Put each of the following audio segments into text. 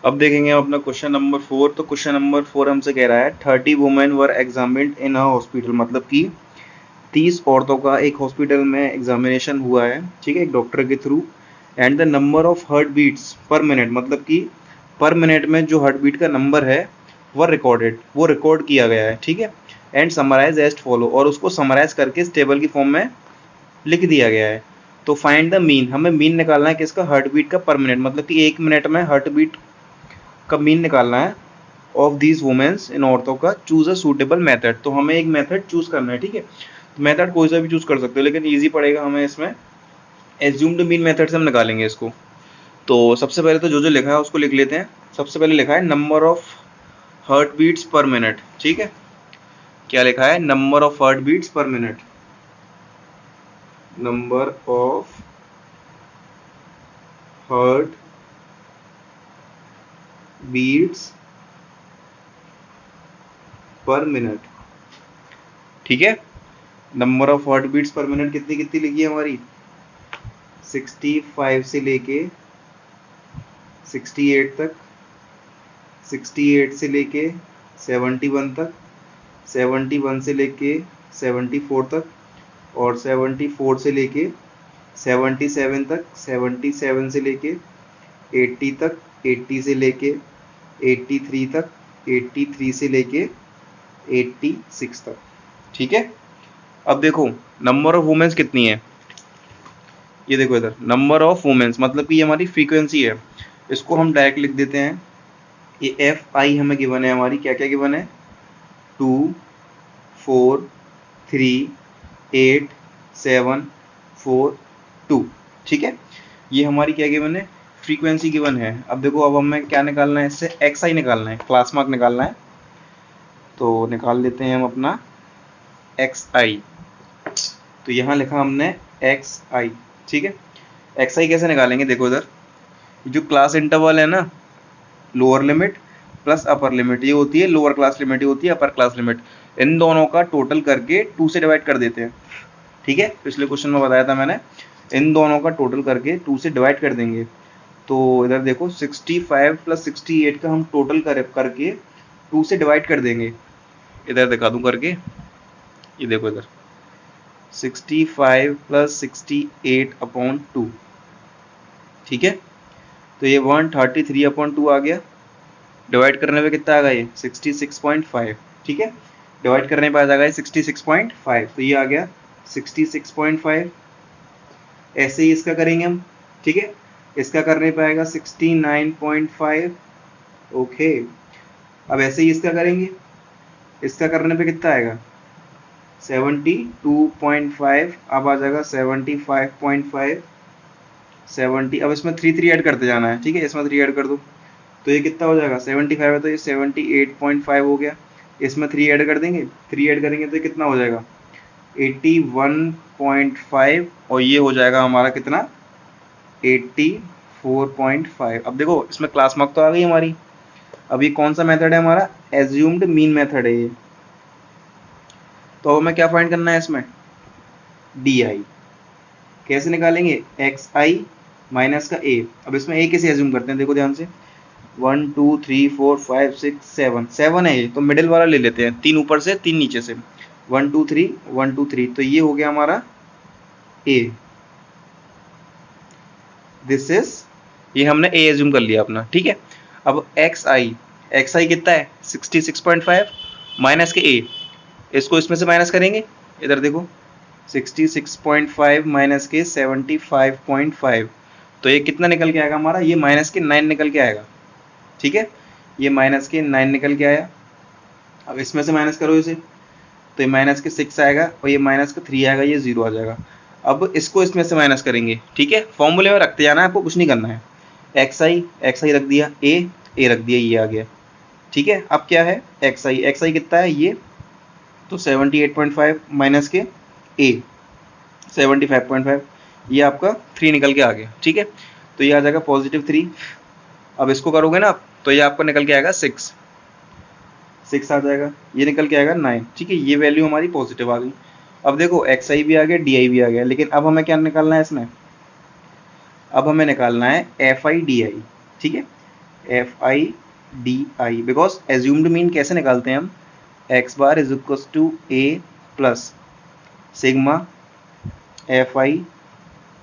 अब देखेंगे हम अपना क्वेश्चन नंबर 4। तो क्वेश्चन नंबर 4 हमसे कह रहा है 30 women were examined in a hospital, मतलब कि 30 औरतों का एक हॉस्पिटल में एग्जामिनेशन हुआ है, ठीक है, एक डॉक्टर के थ्रू। And the number of heart beats per minute, मतलब कि पर मिनट में जो हार्ट बीट का नंबर है वह रिकॉर्डेड, वो रिकॉर्ड किया गया है, ठीक है। एंड समराइज एज फॉलो, और उसको समराइज करके इस टेबल की फॉर्म में लिख दिया गया है। तो फाइंड द मीन, हमें मीन निकालना है किसका, हार्ट बीट का पर मिनट, मतलब कि एक मिनट में हार्ट बीट का मीन निकालना है ऑफ दीज वुमेन्स, इन औरतों का। चूज अ सूटेबल मेथड, तो हमें एक मेथड चूज करना है, ठीक है। तो मेथड कोई सा भी चूज कर सकते हो, लेकिन इजी पड़ेगा हमें इसमें। एज्यूम्ड मीन मेथड से हम निकालेंगे इसको। तो सबसे पहले तो जो लिखा है उसको लिख लेते हैं। सबसे पहले लिखा है number of heart beats per minute, ठीक है। क्या लिखा है, number of heart beats per minute, number of heart beats per minute, ठीक है। Number of heart beats per minute कितनी कितनी लिखी है हमारी, 65 से लेके 68 तक, 68 से लेके 71 तक, 71 से लेके 74 तक, और 74 से लेके 77 तक, 77 से लेके 80 तक, 80 से लेके 83 तक, 83 से लेके 86 तक, ठीक है। अब देखो नंबर ऑफ वुमेन्स कितनी है, ये देखो इधर नंबर ऑफ वुमेन्स, मतलब कि ये हमारी फ्रीक्वेंसी है। इसको हम डायरेक्ट लिख देते हैं। ये एफ आई हमें गिवन है, हमारी क्या क्या गिवन है, 2 4 3 8 7 4 2, ठीक है। ये हमारी क्या गिवन है, फ्रीक्वेंसी गिवन है। अब देखो अब हमें क्या निकालना है, इससे एक्स आई निकालना है, क्लास मार्क निकालना है। तो निकाल लेते हैं हम अपना एक्स आई। तो यहाँ लिखा हमने एक्स आई, ठीक है। एक्स आई कैसे निकालेंगे, देखो इधर जो क्लास इंटरवल है ना, lower limit plus upper limit, ये होती है लोअर क्लास लिमिट, ये होती है अपर क्लास लिमिट। इन दोनों का टोटल करके 2 से डिवाइड कर देते हैं, ठीक है। पिछले क्वेश्चन में बताया था मैंने, इन दोनों का टोटल करके 2 से डिवाइड कर देंगे। तो इधर देखो 65 प्लस 68 का हम टोटल करके 2 से डिवाइड कर देंगे। इधर दिखा दूं करके, ये देखो इधर 65 प्लस 68 अपॉन 2, ठीक है। तो ये 133 अपॉन 2 आ गया। डिवाइड करने पे कितना आ गया, ये 66.5, ठीक है। डिवाइड करने पे आ जाएगा 66.5, तो ये आ गया 66.5। ऐसे ही इसका करेंगे हम, ठीक है। इसका करने पे आएगा 69.5, ओके। अब ऐसे ही इसका करेंगे, इसका करने पे कितना आएगा 72.5, अब आ जाएगा 75.5, 70। अब इसमें 3 ऐड करते जाना है, ठीक है, इसमें 3 ऐड कर दो। तो ये कितना हो जाएगा, 75 है तो ये 78.5 हो गया। इसमें 3 ऐड कर देंगे, 3 ऐड करेंगे तो ये कितना हो जाएगा 81.5, और ये हो जाएगा हमारा कितना 84.5। अब देखो इसमें क्लास मार्क तो आ गई हमारी। अब ये कौन सा मेथड है हमारा, एज्यूम्ड मीन मेथड है ये। तो अब हमें क्या फाइंड करना है इसमें, डी आई। कैसे निकालेंगे, एक्स आई माइनस का ए। अब इसमें ए कैसे एज्यूम करते हैं, देखो ध्यान से, 1 2 3 4 5 6 7, 7 है ये, तो मिडिल वाला ले लेते हैं, 3 ऊपर से 3 नीचे से, 1 2 3 1 2 3, तो ये हो गया हमारा ए। दिस इज, ये हमने ए एज्यूम कर लिया अपना, ठीक है। अब एक्स आई कितना है 66.5 माइनस के ए, इसको इसमें से माइनस करेंगे। इधर देखो 66.5 माइनस के 75.5, तो ये कितना निकल के आएगा हमारा, ये माइनस के 9 निकल के आएगा, ठीक है। ये माइनस के 9 निकल के आया। अब इसमें से माइनस करो इसे, तो ये माइनस के 6 आएगा, और ये माइनस का 3 आएगा, ये 0 आ जाएगा। अब इसको इसमें से माइनस करेंगे, ठीक है। फॉर्मूले में रखते जाना है, आपको कुछ नहीं करना है। एक्स आई रख दिया, ए रख दिया, ये आ गया, ठीक है। अब क्या है एक्स आई कितना है ये, तो 78.5 माइनस के ए 75.5, ये आपका 3 निकल के आ गया, ठीक है। तो ये आ जाएगा +3। अब इसको करोगे ना, तो ये आपका निकल के आएगा 6 आ जाएगा, ये निकल के आएगा 9, ठीक है। ये वैल्यू हमारी पॉजिटिव आ गई। अब देखो एक्स आई भी आ गया, डी आई भी आ गया, लेकिन अब हमें क्या निकालना है इसमें, अब हमें निकालना है एफ आई डी आई, ठीक है। F I D i, because assumed mean कैसे निकालते हैं हम, x bar is equal to a plus sigma f i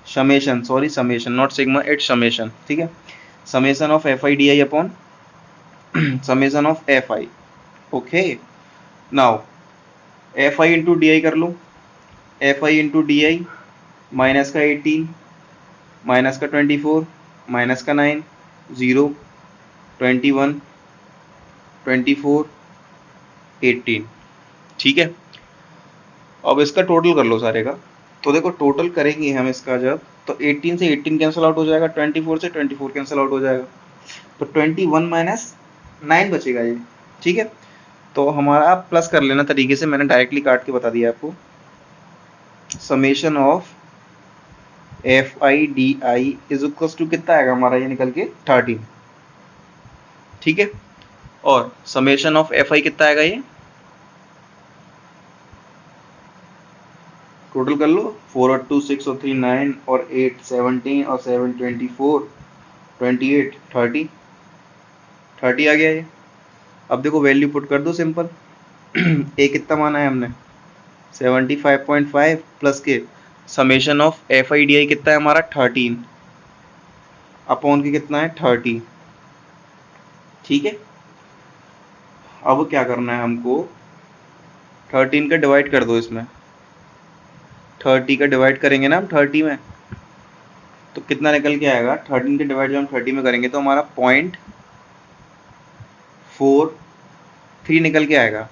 summation, sorry summation not sigma, it summation, ठीक है, summation of F I D i upon summation of F i. Okay, now f i into d i कर लो, f i into d i, minus का 18 minus का 24 minus का 9 0 21 24 18, ठीक है। अब इसका टोटल कर लो सारे का, तो देखो टोटल करेंगे हम इसका जब, तो 18 से 18 कैंसिल आउट हो जाएगा, 24 से 24 कैंसिल आउट हो जाएगा, तो 21 माइनस 9 बचेगा ये, ठीक है। तो हमारा आप प्लस कर लेना तरीके से, मैंने डायरेक्टली काट के बता दिया आपको। Summation of F I D I is equal to कितना आएगा हमारा, ये निकल के 13, ठीक है। और समेशन ऑफ एफ आई कितना आएगा, ये टोटल कर लो, 4 और 2 6 और 3 9 और 8 17 और 7 24 28 30 30 आ गया ये। अब देखो वैल्यू पुट कर दो सिंपल ए कितना माना है हमने 75.5 प्लस के summation of F I D I कितना है हमारा 13 अपॉन के कितना है 30, ठीक है। अब क्या करना है हमको, 13 का डिवाइड कर दो इसमें, 30 का डिवाइड करेंगे ना हम 30 में, तो कितना निकल के आएगा, 13 के डिवाइड जब हम 30 में करेंगे तो हमारा 0.43 निकल के आएगा।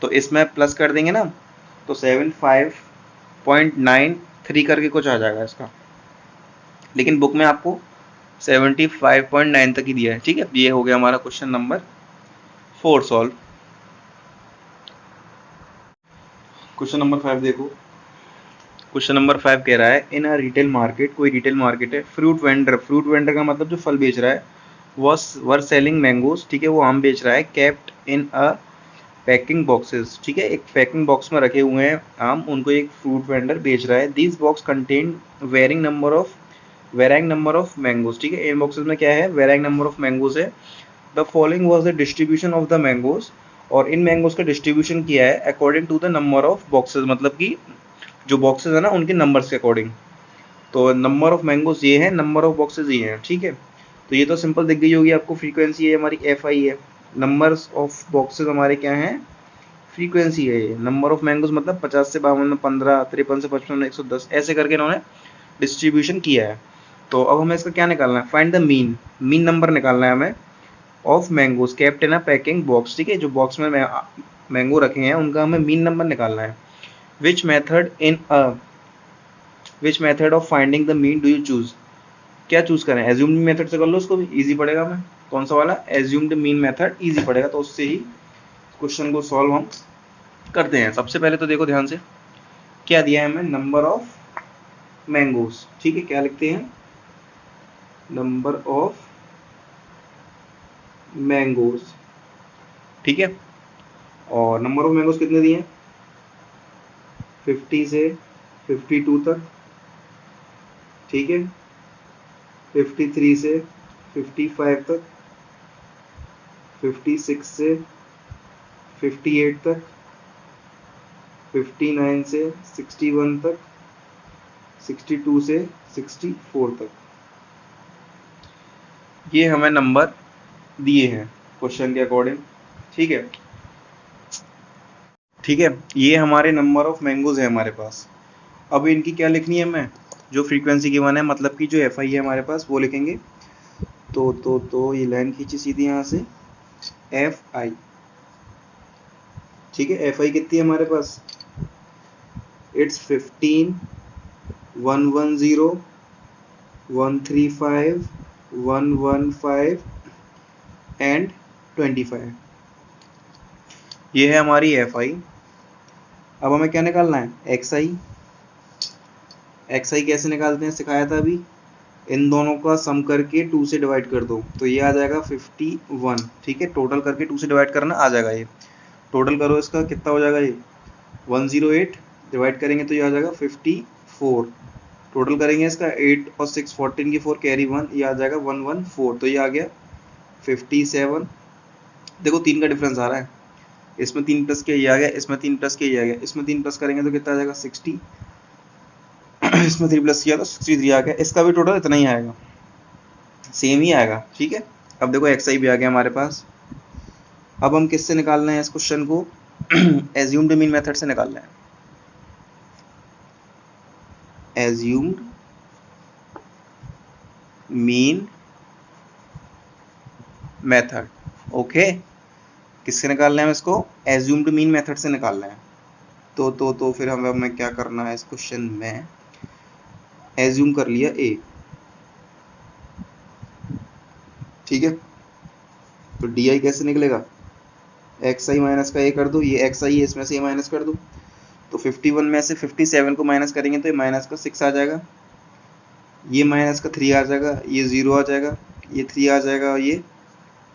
तो इसमें प्लस कर देंगे ना, तो 75.93 करके कुछ आ जाएगा इसका, लेकिन बुक में आपको 75.9 तक ही दिया है, ठीक है। ये हो गया हमारा question number 4 solve. Question number 5 देखो, क्वेश्चन नंबर 5 कह रहा है इन अ रिटेल मार्केट, कोई रिटेल मार्केट है, फ्रूट वेंडर का मतलब जो फल बेच रहा है, वर सेलिंग मैंगोज, ठीक है, वो आम बेच रहा है, kept in a packing boxes, ठीक है, एक पैकिंग बॉक्स में रखे हुए हैं आम, उनको एक फ्रूट वेंडर बेच रहा है। This box contain varying number of mangoes, ठीक है, इन बॉक्सेस में क्या है, वेरिंग नंबर ऑफ मैंगोज है। The following was the distribution of the mangoes, और इन मैंगोज का डिस्ट्रीब्यूशन किया है according to the number of boxes, मतलब कि जो बॉक्सेस है ना उनके नंबर्स के अकॉर्डिंग। तो नंबर ऑफ मैंगोज ये है, नंबर ऑफ बॉक्सेस ये हैं, ठीक है। तो ये तो सिंपल दिख गई होगी आपको, फ्रीक्वेंसी है हमारी एफ आई है, नंबर्स ऑफ बॉक्सेस हमारे क्या हैं, फ्रीक्वेंसी है ये, नंबर ऑफ मैंगोज मतलब 50 से 52 15 53 से 55 110 ऐसे करके इन्होंने डिस्ट्रीब्यूशन किया है। तो अब हमें इसका क्या निकालना है, फाइंड द मीन नंबर निकालना है हमें of mangoes kept in a packing box, ठीक है, जो बॉक्स में मैंगो रखे हैं उनका हमें मीन नंबर निकालना है। Which method of finding the mean do you choose, क्या चूज करें, एज्यूम्ड मीन मेथड से कर लो, उसको भी इजी पड़ेगा हमें, कौन सा वाला, एज्यूम्ड मीन मेथड इजी पड़ेगा, तो उससे ही क्वेश्चन को सॉल्व हम करते हैं। सबसे पहले तो देखो ध्यान से क्या दिया है हमें, नंबर ऑफ मैंगोज, ठीक है, क्या लिखते हैं, नंबर ऑफ मैंगोज, ठीक है, और नंबर ऑफ मैंगोज कितने दिए हैं, 50 से 52 तक, ठीक है, 53 से 55 तक, 56 से 58 तक, 59 से 61 तक, 62 से 64 तक, ये हमें नंबर दिए हैं क्वेश्चन के अकॉर्डिंग, ठीक है, ठीक है, ये हमारे नंबर ऑफ मैंगोज है हमारे पास। अब इनकी क्या लिखनी है हमें, जो फ्रीक्वेंसी गिवन है, मतलब कि जो एफ आई है हमारे पास वो लिखेंगे। तो ये लाइन खींची सीधी यहाँ से, एफ आई, ठीक है, एफ आई कितनी है हमारे पास, इट्स 15 110 135 115 एंड 25, ये है हमारी एफ आई। अब हमें क्या निकालना है, एक्स आई कैसे निकालते हैं सिखाया था अभी, इन दोनों का सम करके 2 से डिवाइड कर दो, तो ये आ जाएगा 51, ठीक है, टोटल करके 2 से डिवाइड करना आ जाएगा, ये टोटल करो इसका कितना हो जाएगा, ये 108 डिवाइड करेंगे तो ये आ जाएगा 54, टोटल करेंगे इसका 8 और 6 14 की 4 कैरी 1, ये आ जाएगा 114, तो ये आ गया 57, देखो 3 का डिफरेंस आ रहा है, इसमें 3 प्लस के ये आ गया, इसमें 3 प्लस के ये आ गया, इसमें 3 प्लस करेंगे तो कितना आ जाएगा 60, इसमें 3 प्लस किया तो 63 आ गया, इसका भी टोटल इतना ही आएगा, सेम ही आएगा। ठीक है, अब देखो xi भी आ गया हमारे पास। अब हम किससे निकाल रहे हैं इस क्वेश्चन को, एज्यूम्ड मीन मेथड से निकाल रहे हैं, एज्यूम्ड मीन मेथड। ओके, किससे निकाल रहे हैं हम इसको, एज्यूम्ड मीन मेथड से निकाल रहे हैं। तो फिर हमें क्या करना है इस क्वेश्चन में, एज्यूम कर लिया a, ठीक है, तो डी कैसे निकलेगा, एक्स आई माइनस का ए कर दो, ये एक्स आई है इसमें से ए माइनस कर दो, तो 51 में से 57 को माइनस करेंगे तो ये माइनस का 6 आ जाएगा, ये माइनस का 3 आ जाएगा, ये 0 आ जाएगा, ये 3 आ जाएगा और ये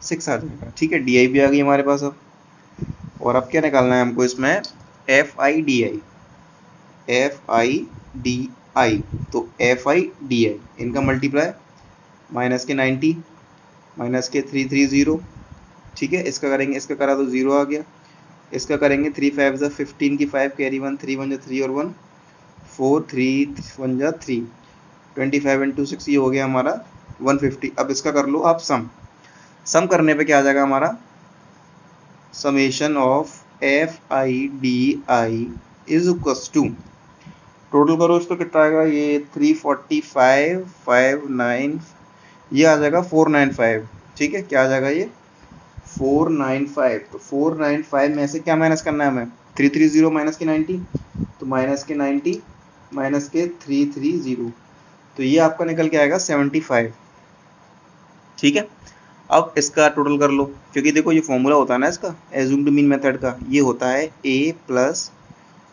6 आ जाएगा। ठीक है, डी भी आ गई हमारे पास अब। और अब क्या निकालना है हमको इसमें, F I D I, F I D I, तो एफ आई डी आई इनका मल्टीप्लाई, माइनस के 90 माइनस के 330, ठीक है, इसका करेंगे, इसका करा तो 0 आ गया, इसका करेंगे 3 5 जा 15 की 5 कैरी 1 3 1 जा 3 और 1 4 3 1 जा 3 25 इंटू 6 ये हो गया हमारा 150। अब इसका कर लो आप सम करने पे क्या आ जाएगा हमारा, summation of F I D I is equals to, total करो इसको कितना आएगा, ये 345 59, ये आ जाएगा 495। ठीक है, क्या आ जाएगा ये 495, तो 495 में से क्या माइनस करना है हमें, 330 माइनस के 90, तो माइनस के 90 माइनस के 330, तो ये आपका निकल के आएगा 75। ठीक है, अब इसका टोटल कर लो, क्योंकि देखो ये फॉर्मूला होता है ना इसका एज्यूम्ड मीन मेथड का, ये होता है a plus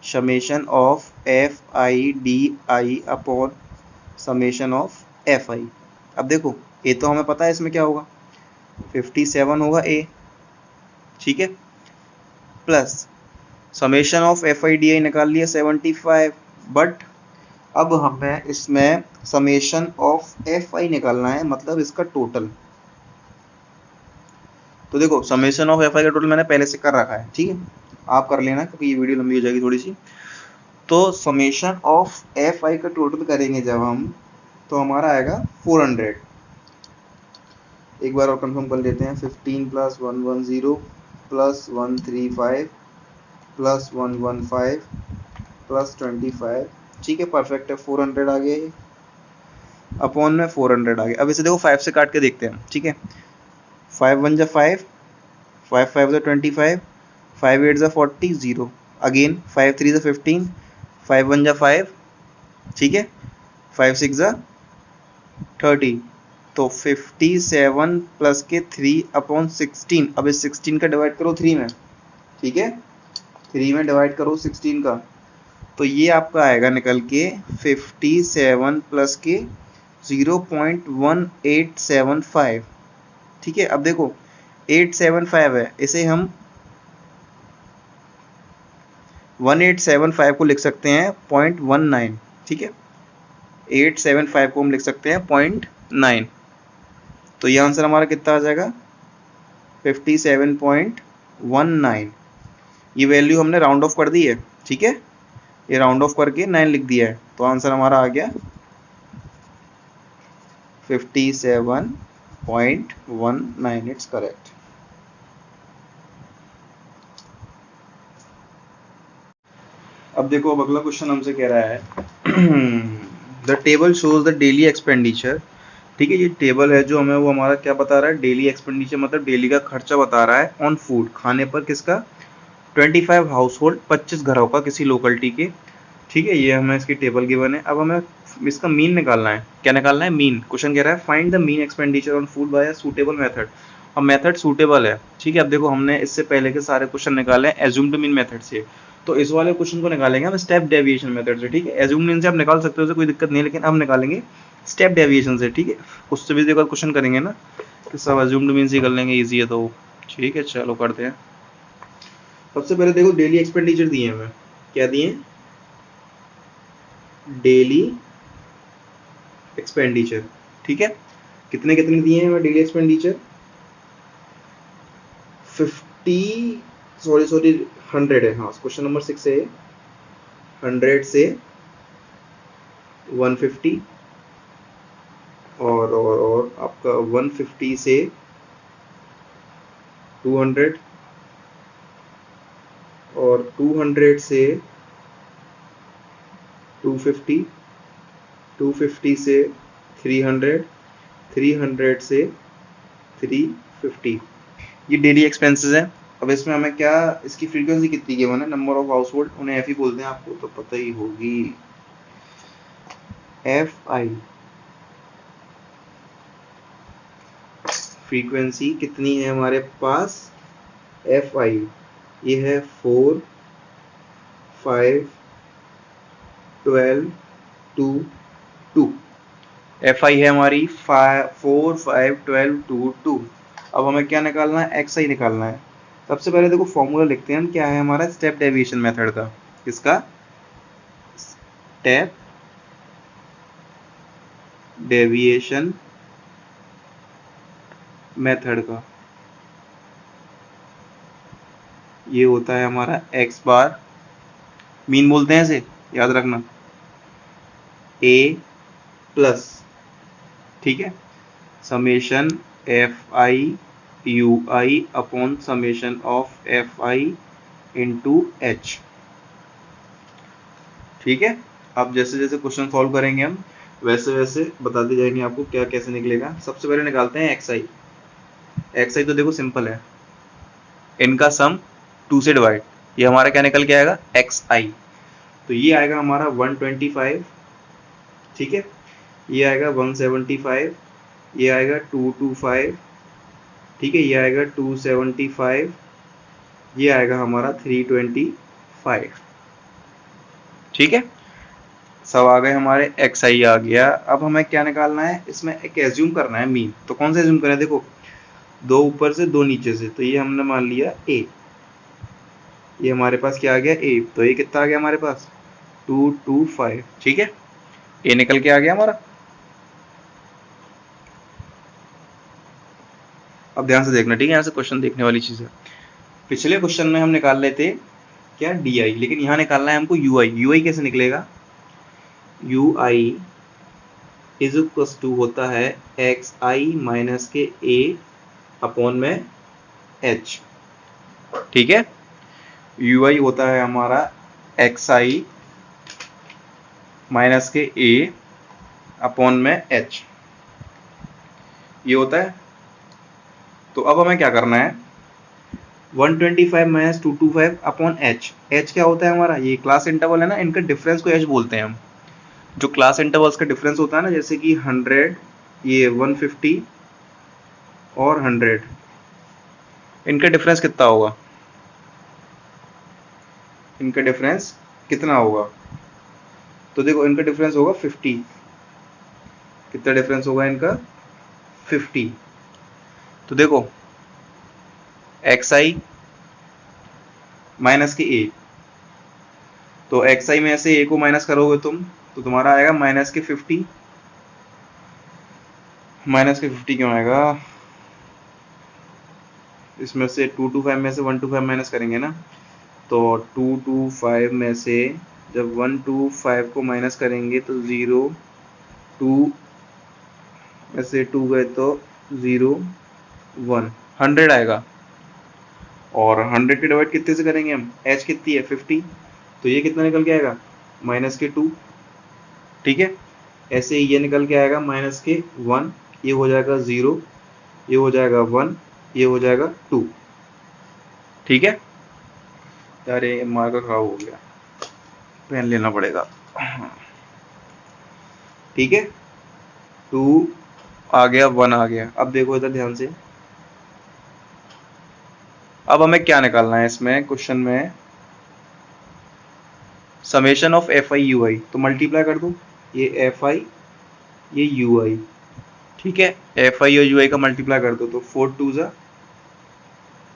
summation of F I D i upon summation of F I. अब देखो a तो हमें पता है इसमें क्या होगा, 57 होगा a, ठीक है, plus summation of F I D I निकाल लिया 75, बट अब हमें इसमें समेशन ऑफ एफ आई निकालना है, मतलब इसका टोटल। तो देखो समेशन ऑफ एफ आई का टोटल मैंने पहले से कर रखा है, ठीक है, आप कर लेना क्योंकि ये वीडियो लंबी हो जाएगी थोड़ी सी। तो समेशन ऑफ एफ आई का टोटल करेंगे जब हम, तो हमारा आएगा 400। एक बार और कंफर्म कर लेते हैं, 15 प्लस 110 प्लस 135 प्लस 115 प्लस 25, ठीक है, परफेक्ट है, 400 आ गया ये, अपॉन में 400 आ गया। अब इसे देखो 5 से काट के देखते हैं, ठीक है, 5 1 जा 5, 5 5 जा 25, 5 8 जा 40 0, अगेन 5 3 जा 15, 5 1 जा 5, ठीक है, 5 6 जा 30, तो 57 प्लस के 3 अपॉन 16, अब इस 16 का डिवाइड करो 3 में, ठीक है, 3 में डिवाइड करो 16 का, तो ये आपका आएगा निकल के 57 प्लस के 0.1875। ठीक है, अब देखो 875 है, इसे हम 1875 को लिख सकते हैं 0.19, ठीक है, 875 को हम लिख सकते हैं 0.9, तो ये आंसर हमारा कितना आ जाएगा 57.19। ये वैल्यू हमने राउंड ऑफ कर दी है, ठीक है, ये राउंड ऑफ करके 9 लिख दिया है, तो आंसर हमारा आ गया 57.19, इट्स करेक्ट। अब देखो अब अगला क्वेश्चन हमसे कह रहा है the table shows the daily expenditure. ठीक है, ये टेबल है जो हमें वो हमारा क्या बता रहा है, डेली एक्सपेंडिचर मतलब डेली का खर्चा बता रहा है ऑन फूड, खाने पर, किसका, 25 हाउस होल्ड, 25 घरों का किसी लोकेलिटी के। ठीक है, ये हमें इसकी टेबल गिवन है। अब हमें इसका मीन निकालना है। क्या निकालना है, मीन। क्वेश्चन कह रहा है find the mean expenditure on food by a suitable method. अब मेथड सूटेबल है, ठीक है। अब देखो हमने इससे पहले के सारे क्वेश्चन निकाले हैं एज्यूम्ड मीन मेथड से, तो इस वाले क्वेश्चन को निकालेंगे हम स्टेप डेविएशन मेथड से। ठीक है, एज्यूम्ड मीन से आप निकाल सकते हो, कोई दिक्कत नहीं है, लेकिन हम निकालेंगे स्टेप डेविएशन से। ठीक है, उससे भी देखो क्वेश्चन करेंगे ना कि सब एज्यूम्ड मीन से कर लेंगे, ईजी है तो। ठीक है, चलो करते हैं। सबसे पहले देखो डेली एक्सपेंडिचर दिए हमें, क्या दिए, डेली एक्सपेंडिचर। ठीक है, कितने कितने दिए हैं हमें डेली एक्सपेंडिचर, 50, सॉरी 100 है। हाँ, क्वेश्चन नंबर 6 है 100 से 150 और आपका 150 से 200 और 200 से 250, 250 से 300, 300 से 350। ये डेली एक्सपेंसेस है। अब इसमें हमें क्या, इसकी फ्रीक्वेंसी कितनी गिवन है, नंबर ऑफ हाउस होल्ड, उन्हें एफ ही बोलते हैं, आपको तो पता ही होगी। एफ आई फ्रीक्वेंसी कितनी है हमारे पास, एफ आई ये है 4, 5, 12, 2, 2। एफ आई है हमारी 4, 5, 12, 2, 2। अब हमें क्या निकालना है, एक्स आई निकालना है। सबसे पहले देखो फॉर्मूला लिखते हैं हम, क्या है हमारा स्टेप डेविएशन मेथड का। किसका, स्टेप डेविएशन मेथड का। ये होता है हमारा एक्स बार, मीन बोलते हैं इसे, याद रखना, ए प्लस, ठीक है, summation F i u I upon summation of F i into H. ठीक है, अब जैसे जैसे क्वेश्चन सॉल्व करेंगे हम वैसे वैसे बताते जाएंगे आपको क्या कैसे निकलेगा। सबसे पहले निकालते हैं एक्स आई। एक्स आई तो देखो सिंपल है, इनका सम 2 से डिवाइड, ये हमारा क्या निकल के आएगा, एक्स आई। तो ये आएगा हमारा 125, ठीक है, ये आएगा 175, ये आएगा 225, ठीक है, ये आएगा 275, ये आएगा हमारा 325। ठीक है, सब आ गए हमारे, एक्स आई आ गया। अब हमें क्या निकालना है, इसमें एक एज्यूम करना है मीन। तो कौन सा एज्यूम करें, देखो 2 ऊपर से 2 नीचे से, तो ये हमने मान लिया ए, ये हमारे पास क्या आ गया ए। तो ये कितना आ गया हमारे पास 225, ठीक है, ए निकल के आ गया हमारा। अब ध्यान से देखना, ठीक है, यहाँ से क्वेश्चन देखने वाली चीज है। पिछले क्वेश्चन में हम निकाल लेते क्या, डी आई, लेकिन यहाँ निकालना है हमको यू आई। यू आई कैसे निकलेगा, U I is equal to होता है एक्स आई माइनस के ए अपॉन में एच। ठीक है, यू आई होता है हमारा एक्स आई माइनस के ए अपॉन में एच, ये होता है। तो अब हमें क्या करना है, 125 माइनस 225 अपॉन एच। एच क्या होता है हमारा, ये क्लास इंटरवल है ना, इनका डिफरेंस को एच बोलते हैं हम। जो क्लास इंटरवल्स का डिफरेंस होता है ना, जैसे कि 100, ये 150 और 100, इनका डिफरेंस कितना होगा, इनका डिफरेंस कितना होगा, तो देखो इनका डिफरेंस होगा 50। कितना डिफरेंस होगा इनका, 50। तो देखो एक्स आई माइनस के ए, तो एक्स आई में से ए को माइनस करोगे तुम, तो तुम्हारा आएगा माइनस के 50। माइनस के 50 क्यों आएगा, इसमें से 225 में से 125 माइनस करेंगे ना, तो 225 में से जब 125 को माइनस करेंगे तो 0, 2 में से 2 गए तो 0, 1, 100 आएगा। और 100 के डिवाइड कितने से करेंगे हम, एच कितनी है 50, तो ये कितना निकल के आएगा माइनस के 2। ठीक है, ऐसे ही ये निकल के आएगा माइनस के 1, ये हो जाएगा 0, ये हो जाएगा 1, ये हो जाएगा 2। ठीक है, यार ये मार्कर खराब हो गया, पेन लेना पड़ेगा। ठीक है, 2 आ गया, 1 आ गया। अब देखो इधर ध्यान से, अब हमें क्या निकालना है इसमें क्वेश्चन में, summation of F i u i. तो मल्टीप्लाई कर दो, ये एफ आई ये यू आई, ठीक है, एफ आई और यू आई का मल्टीप्लाई कर दो, तो 4 2 जा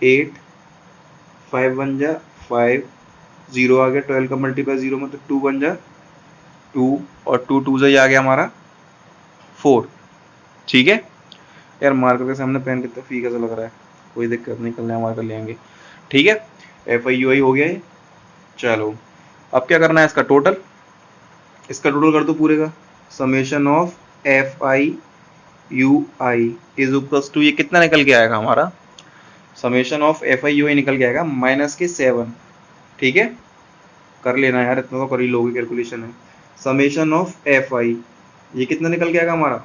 8, 5 1 जा 5, 0 आ गया, 12 का मल्टीप्लाई 0 में, तो 2 1 जा 2 और 2 2 जा ये आ गया हमारा 4। ठीक है, यार मार्कर के सामने पेन कितना फीका सा लग रहा है। कोई दिक्कत नहीं, कल हमारा कर लेंगे। ठीक है, एफ आई यू आई हो गया है। चलो अब क्या करना है, इसका टोटल कर दो पूरे का। Summation of F i u I is equals to, ये कितना निकल के आएगा हमारा, summation of F i u i निकल के आएगा -7। ठीक है, कर लेना यार, इतना तो कर ही लोगे, कैलकुलेशन है। समेशन ऑफ एफ आई, ये कितना निकल के आएगा हमारा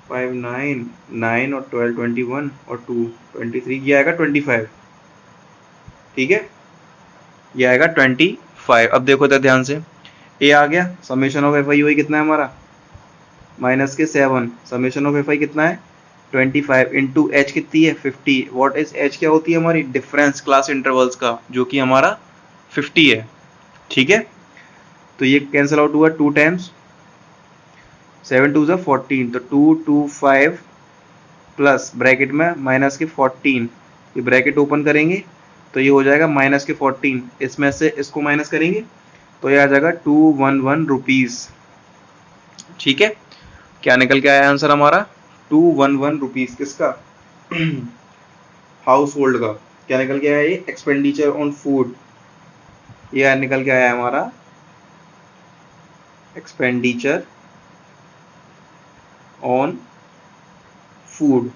5 9 9 और 12 21 और 2 23, ये आएगा 25। ठीक है, ये आएगा 25। अब देखो इधर ध्यान से, ए आ गया, summation of F i u i कितना है हमारा -7, समेशन ऑफ एफ आई कितना है 25 इंटू एच कितनी है 50। व्हाट इज एच, क्या होती है हमारी डिफरेंस क्लास इंटरवल्स का, जो कि हमारा 50 है। ठीक है, तो ये कैंसिल आउट हुआ 2 टाइम्स, 7 2 14, तो 2 2 5 प्लस ब्रैकेट में -14, ये ब्रैकेट ओपन करेंगे तो ये हो जाएगा -14, इसमें से इसको माइनस करेंगे तो ये आ जाएगा 211 रुपीज। ठीक है, क्या निकल के आया आंसर हमारा 211 रुपीज, किसका हाउस होल्ड का। क्या निकल के आया, ये एक्सपेंडिचर ऑन फूड, ये निकल के आया हमारा एक्सपेंडिचर ऑन फूड।